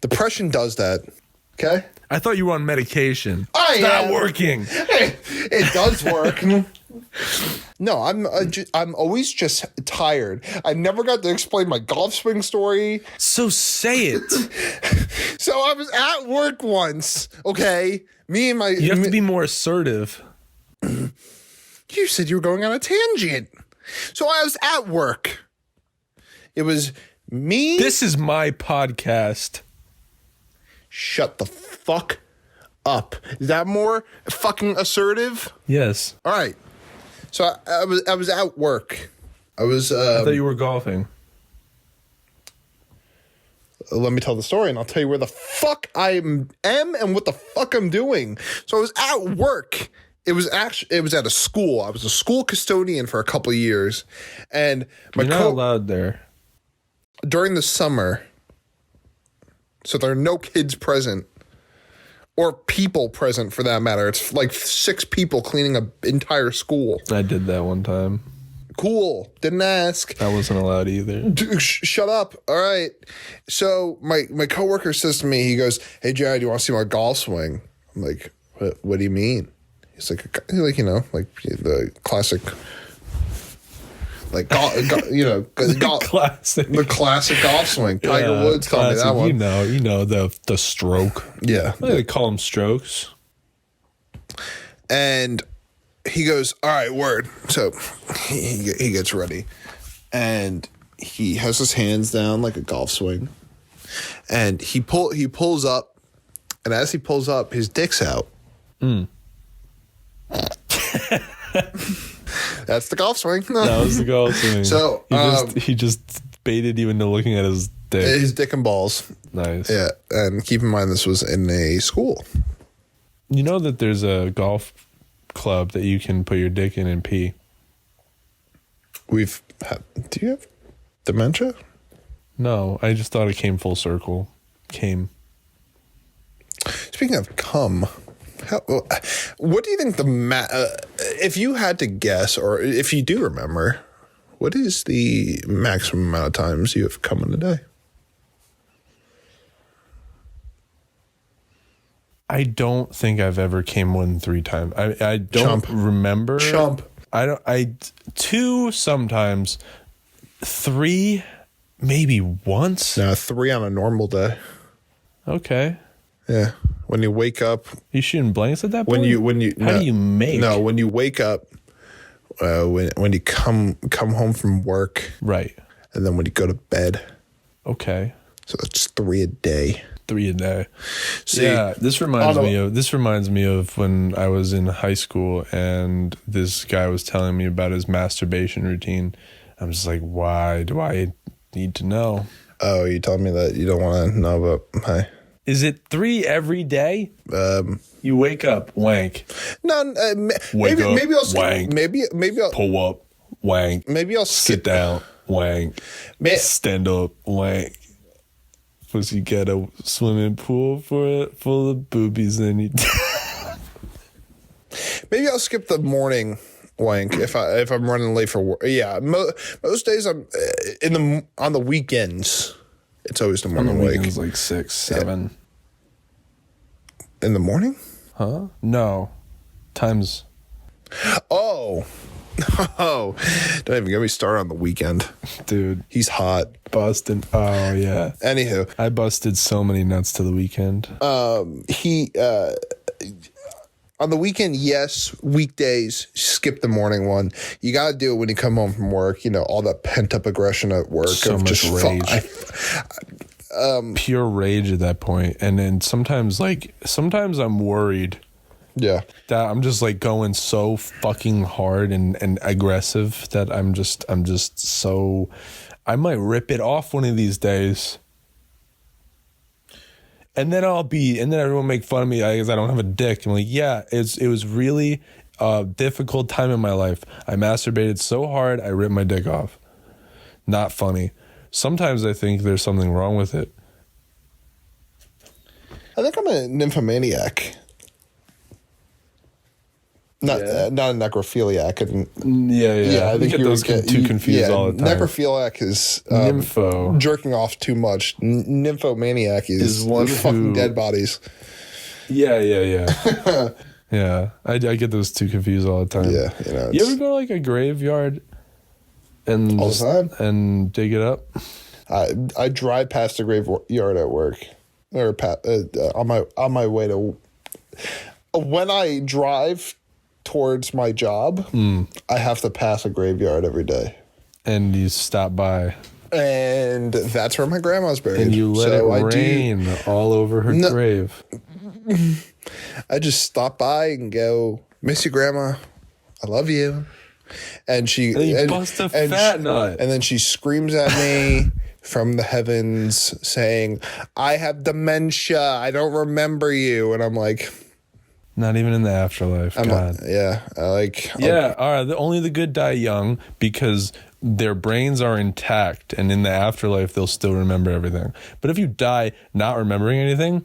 Depression does that. Okay? I thought you were on medication. I It's not am. working. It does work. No, I'm always just tired. I never got to explain my golf swing story. So say it. So I was at work once, okay? Me and my... You have to be more assertive. You said you were going on a tangent. So I was at work. It was me... This is my podcast. Shut the fuck up. Is that more fucking assertive? Yes. All right. So I was at work. I was... I thought you were golfing. Let me tell the story, and I'll tell you where the fuck I am and what the fuck I'm doing. So I was at work. It was at a school. I was a school custodian for a couple of years, and You're not allowed there. during the summer. So there are no kids present, or people present for that matter. It's like 6 people cleaning an entire school. I did that one time. Cool. Didn't ask. I wasn't allowed either. Dude, shut up. All right. So my coworker says to me, he goes, "Hey, Jared, do you want to see my golf swing?" I'm like, what do you mean? He's like, the classic, like, Classic. the classic golf swing. Tiger Woods taught me that one. You know the stroke. Yeah. I think they call them strokes. And he goes, "All right, word." So he gets ready, and he has his hands down like a golf swing, and he pulls up, and as he pulls up, his dick's out. That's the golf swing. That was the golf swing. So he just baited you into looking at his dick. his dick and balls. Nice. Yeah, and keep in mind this was in a school. You know that there's a golf club that you can put your dick in and pee. Do you have dementia? No, I just thought it came full circle. Speaking of cum, what do you think if you had to guess, or if you do remember, what is the maximum amount of times you have come in a day? I don't think I've ever came more than 3 times. I don't remember. I 2 sometimes. 3 maybe once. No, 3 on a normal day. Okay. Yeah. When you wake up, you shooting blanks at that point. How do you make? No, when you wake up, when you come home from work, right, and then when you go to bed. Okay. So that's 3 a day. 3 a day. See, yeah, this reminds me of when I was in high school and this guy was telling me about his masturbation routine. I'm just like, why do I need to know? Oh, you told me that you don't want to know about my. Is it 3 every day? You wake up, wank. No, maybe I'll wank. Maybe I'll pull up, wank. Maybe I'll sit down, wank. Stand up, wank. You get a swimming pool full of boobies, and you. Maybe I'll skip the morning wank if I'm running late for work. Yeah, most days I'm on the weekends. It's always the morning wank. Weekends like 6, 7. In the morning? Huh? No, times. Oh, don't even get me started on the weekend, dude. He's hot. Busting. Oh yeah. Anywho, I busted so many nuts to the weekend. He on the weekend, yes. Weekdays, skip the morning one. You got to do it when you come home from work. You know, all that pent up aggression at work. So much rage. Pure rage at that point. And then sometimes I'm worried. Yeah. That I'm just like going so fucking hard and aggressive that I'm just so, I might rip it off one of these days. And then everyone make fun of me because I don't have a dick. I'm like, yeah, it was really a difficult time in my life. I masturbated so hard, I ripped my dick off. Not funny. Sometimes I think there's something wrong with it. I think I'm a nymphomaniac. Not a necrophiliac. Yeah. I think you get those too confused all the time. Necrophiliac is nympho, jerking off too much. Nymphomaniac is one fucking dead bodies. Yeah. Yeah, I get those two confused all the time. Yeah, you ever go to like a graveyard and all the time and dig it up? I drive past the graveyard at work, or on my way to. When I drive towards my job, I have to pass a graveyard every day. And you stop by. And that's where my grandma's buried. And you let it rain all over her grave. I just stop by and go, miss you, Grandma. I love you. And you bust a fat nut. And then she screams at me from the heavens saying, I have dementia. I don't remember you. And I'm like... Not even in the afterlife. God. Only the good die young because their brains are intact, and in the afterlife they'll still remember everything. But if you die not remembering anything,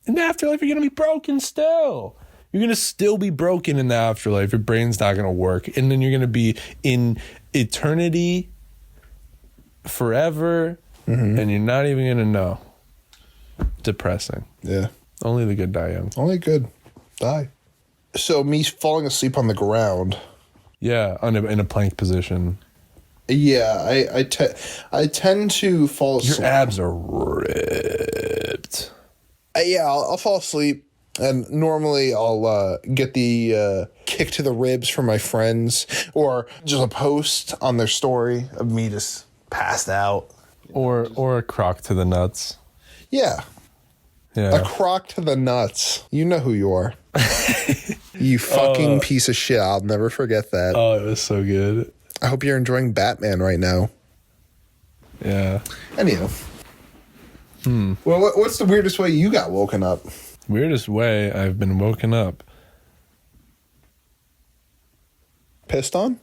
in the afterlife you're gonna be broken still. You're gonna still be broken in the afterlife. Your brain's not gonna work, and then you're gonna be in eternity forever, and you're not even gonna know. Depressing. Yeah. Only the good die young. Only good die. So me falling asleep on the ground. Yeah, in a plank position. Yeah, I tend to fall asleep. Your abs are ripped. I'll fall asleep, and normally I'll get the kick to the ribs from my friends, or just a post on their story of me just passed out. Or a crock to the nuts. Yeah. Yeah. A crock to the nuts. You know who you are. You fucking piece of shit. I'll never forget that. Oh, it was so good. I hope you're enjoying Batman right now. Yeah. Anyhow. Well, what's the weirdest way you got woken up? Weirdest way I've been woken up. Pissed on?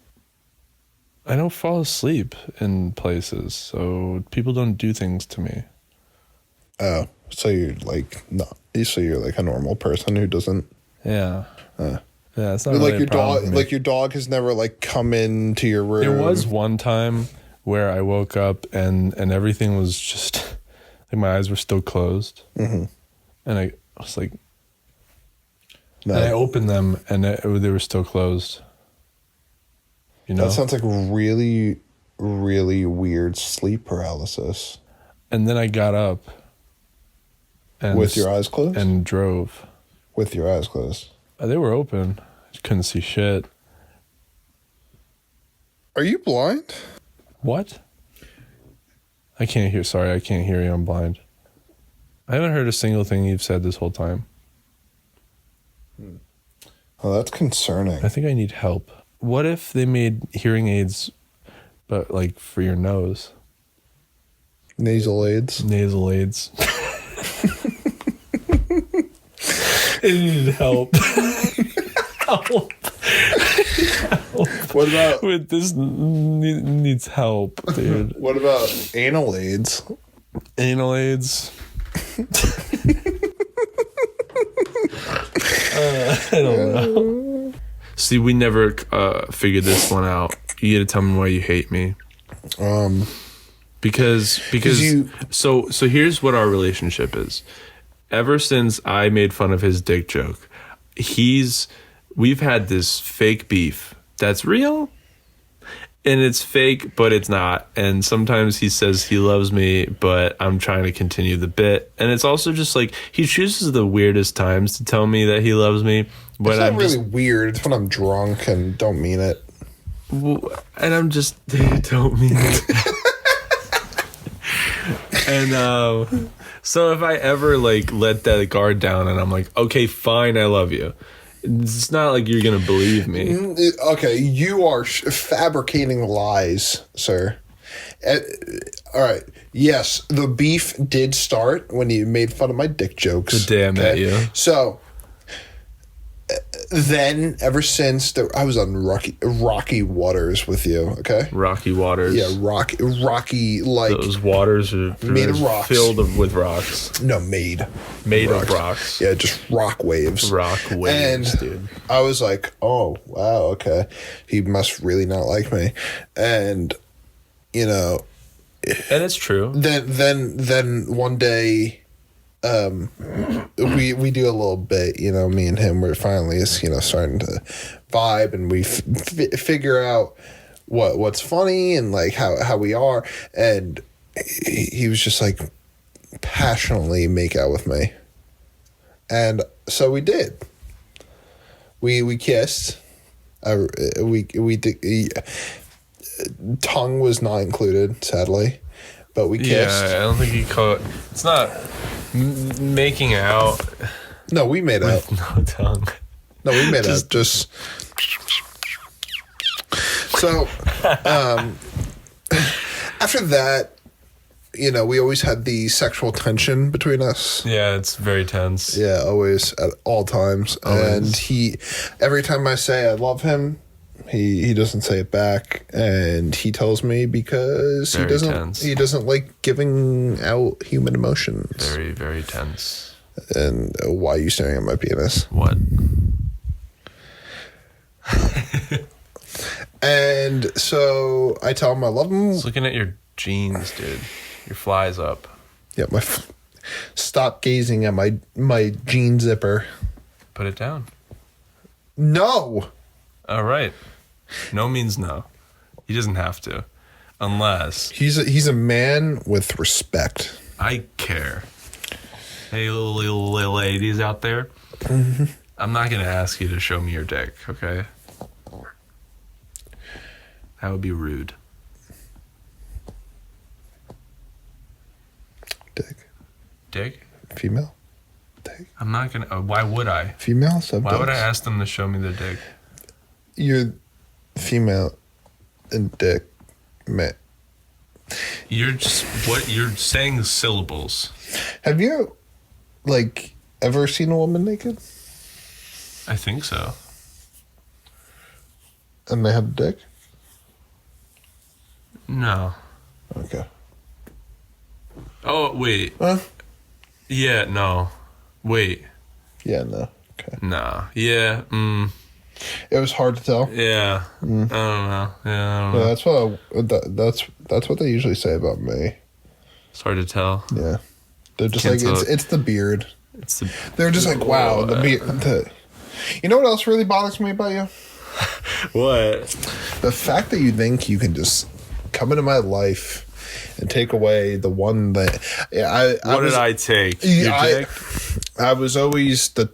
I don't fall asleep in places, so people don't do things to me. Oh, so you're like so you're like a normal person who doesn't. Yeah. Yeah, it's not like really your a problem dog. for me. Like your dog has never like come into your room. There was one time where I woke up and everything was just like my eyes were still closed, and I was like, No. and I opened them and they were still closed. You know, That sounds like really, really weird sleep paralysis. and then I got up and With your eyes closed? and drove. With your eyes closed. They were open. I couldn't see shit. Are you blind? What? I can't hear. Sorry, I can't hear you. I'm blind. I haven't heard a single thing you've said this whole time. Oh, that's concerning. I think I need help. What if they made hearing aids, but like for your nose? Nasal aids. Nasal aids. I need help. Help. What about With this needs help, dude. what about anal aids? Anal aids. I don't know. See, we never figured this one out. You gotta tell me why you hate me. Because you- so here's what our relationship is. Ever since I made fun of his dick joke, we've had this fake beef that's real. And it's fake, but it's not. And sometimes he says he loves me, but I'm trying to continue the bit. And it's also just like he chooses the weirdest times to tell me that he loves me. But It's not I'm really just, weird. It's when I'm drunk and don't mean it. and I'm just don't mean it. And so if I ever like let that guard down and I'm like, okay, fine, I love you. It's not like you're gonna believe me. Okay, you are fabricating lies, sir. All right. Yes, the beef did start when you made fun of my dick jokes. The day I met you. So then, ever since I was on rocky waters with you. Okay. Rocky waters. Yeah, rocky like Those waters are Made of rocks. filled with rocks. no made Of rocks. Yeah, just rock waves. Rock waves, And dude. I was like, oh wow, okay, he must really not like me, and you know. And it's true. Then one day, we do a little bit, you know, me and him, we're finally, you know, starting to vibe, and we figure out what's funny and like how we are, and he was just like passionately make out with me, and so we did. We kissed. We did. Tongue was not included, sadly, but we kissed. Yeah, I don't think he caught. It's not making out No, we made out. with no tongue. No, we made out. Just so. After that, you know, we always had the sexual tension between us. Yeah, it's very tense. Yeah, always at all times. Always. And every time I say I love him, he doesn't say it back, and he tells me because Very tense. he doesn't like giving out human emotions. Very, very tense. And why are you staring at my penis? What? And so I tell him I love him. Just looking at your jeans, dude. Your fly's up. Yeah, stop gazing at my jean zipper. Put it down. No. All right. No means no. He doesn't have to. Unless He's a man with respect. I care. Hey, little ladies out there. I'm not going to ask you to show me your dick, okay? That would be rude. Dick? Female. Dick. I'm not going to. Why would I? Females have Why would I dicks. ask them to show me their dick? You're female and dick man. You're saying syllables. Have you like ever seen a woman naked? I think so. And they have a dick? No. Okay. Oh, wait. Huh? Yeah, no. Wait. Yeah, no. Okay. Nah. Yeah. It was hard to tell. Yeah. I don't know. Yeah, I don't know. Yeah, that's what they usually say about me. It's hard to tell. Yeah. They're just Can't like, tell. it's the beard. It's the. They're just like, wow, the beard. You know what else really bothers me about you? What? The fact that you think you can just come into my life and take away the one that What did I take? Your dick? I was always the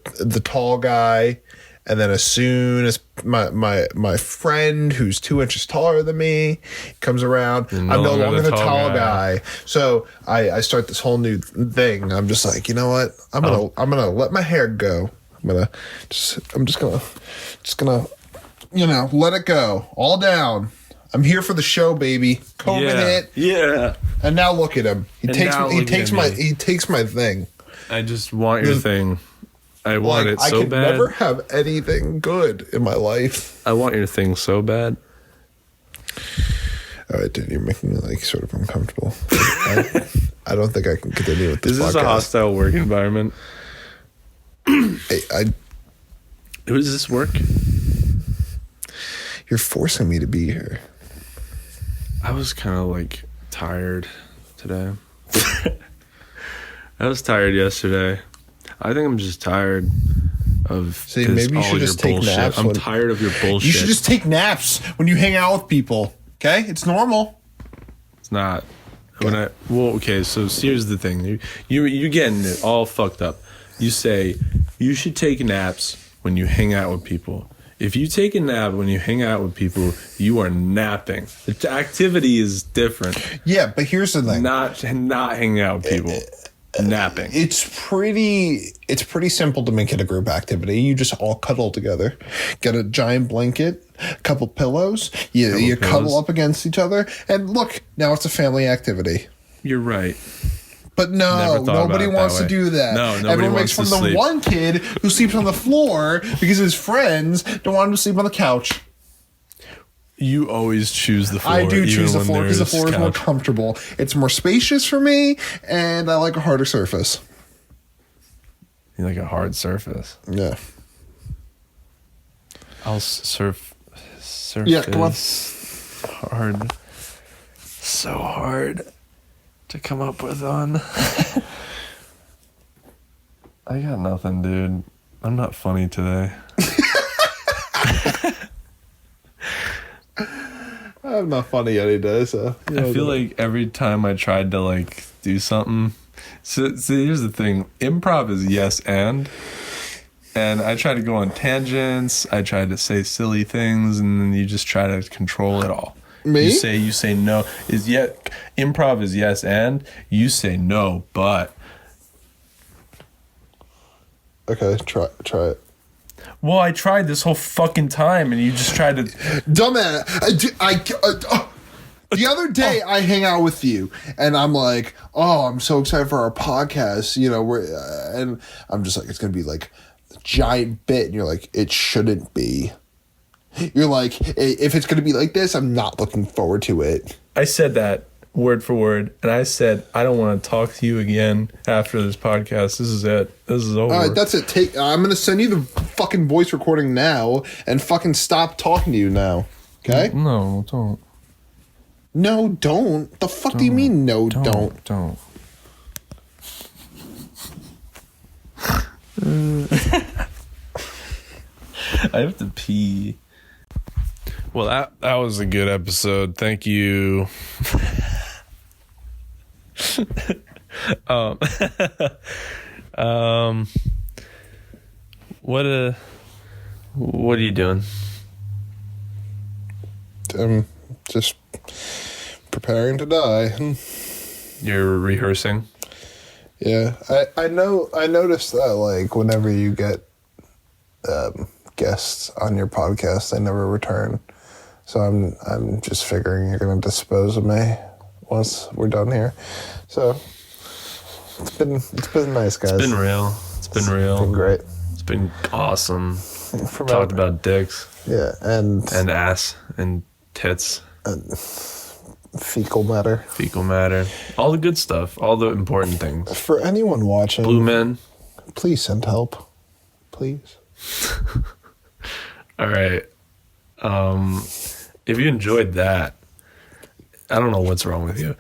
tall guy, and then as soon as my friend who's 2 inches taller than me comes around, I'm no longer the tall guy. So I start this whole new thing. I'm just like, you know what? I'm gonna let my hair go. I'm just gonna let it go all down. I'm here for the show, baby. Combing it. Yeah. And now look at him. He takes my thing. I just want your thing. I want it so bad. I can never have anything good in my life. I want your thing so bad. All right, dude, you're making me like sort of uncomfortable. I don't think I can continue with this. Is this podcast. a hostile work environment? Hey, Does this work? You're forcing me to be here. I was kind of like tired today. I was tired yesterday. I think I'm just tired of maybe you should just take bullshit. naps. I'm tired of your bullshit. You should just take naps when you hang out with people. Okay, it's normal. It's not. Okay. So here's the thing. You're getting it all fucked up. You say you should take naps when you hang out with people. If you take a nap when you hang out with people, you are napping. The activity is different. Yeah, but here's the thing. Not hanging out with people. Napping. It's pretty simple to make it a group activity. You just all cuddle together. Get a giant blanket, a couple pillows. You cuddle up against each other. And look, now it's a family activity. You're right. But no, nobody wants to do that. No, nobody Everyone wants makes fun of the one kid who sleeps on the floor because his friends don't want him to sleep on the couch. You always choose the floor. I do choose the floor because the floor is is more comfortable. It's more spacious for me, and I like a harder surface. You like a hard surface? Yeah. I'll surf. Yeah, come on. Hard. So hard to come up with on. I got nothing, dude. I'm not funny today. I'm not funny any day, so I feel like every time I tried to like do something. So here's the thing: improv is yes and I try to go on tangents. I try to say silly things, and then you just try to control it all. Me? You say no. Improv is yes and you say no, but okay, try it. Well, I tried this whole fucking time, and you just tried to. Dumbass. The other day, I hang out with you, and I'm like, "Oh, I'm so excited for our podcast." And I'm just like, "It's gonna be like a giant bit," and you're like, "It shouldn't be." You're like, "If it's gonna be like this, I'm not looking forward to it." I said that word for word, and I said I don't want to talk to you again after this podcast. This is it. This is over. All right, that's it. I'm gonna send you the fucking voice recording now, and fucking stop talking to you now. Okay? No, don't. No, don't. The fuck do you mean? No, don't. Don't. I have to pee. Well, that was a good episode. Thank you. What are you doing? I'm just preparing to die. You're rehearsing? Yeah, I know. I noticed that like whenever you get guests on your podcast, they never return. So I'm just figuring you're gonna dispose of me once we're done here. So it's been nice, guys. It's been real. It's been real. It's been great. It's been awesome. Talked about dicks. Yeah, and ass and tits. And fecal matter. Fecal matter. All the good stuff. All the important things. For anyone watching, Blue men, please send help. Please. All right. If you enjoyed that, I don't know what's wrong with you.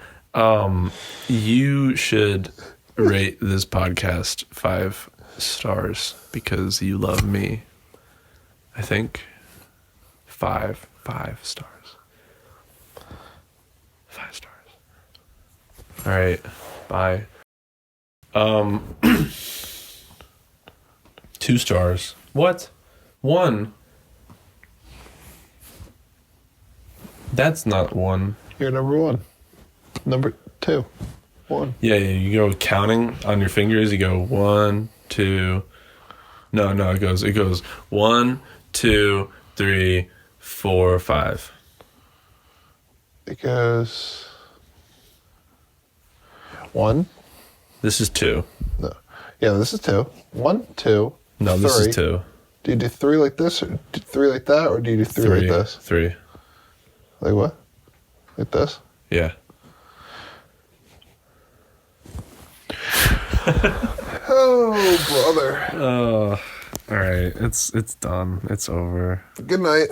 You should rate this podcast 5 stars because you love me. I think 5 stars. 5 stars. All right. Bye. 2 stars. What? 1. That's not 1. You're number 1. Number 2. 1. Yeah, you go counting on your fingers. You go 1, 2. No, it goes 1, 2, 3, 4, 5. It goes 1. This is 2. No. Yeah, this is 2. 1, 2. No, 3. this is 2. Do you do 3 like this, or do 3 like that, or do you do 3 like this? 3. Like what? Like this? Yeah. Oh, brother. Oh, all right. It's done. It's over. Good night.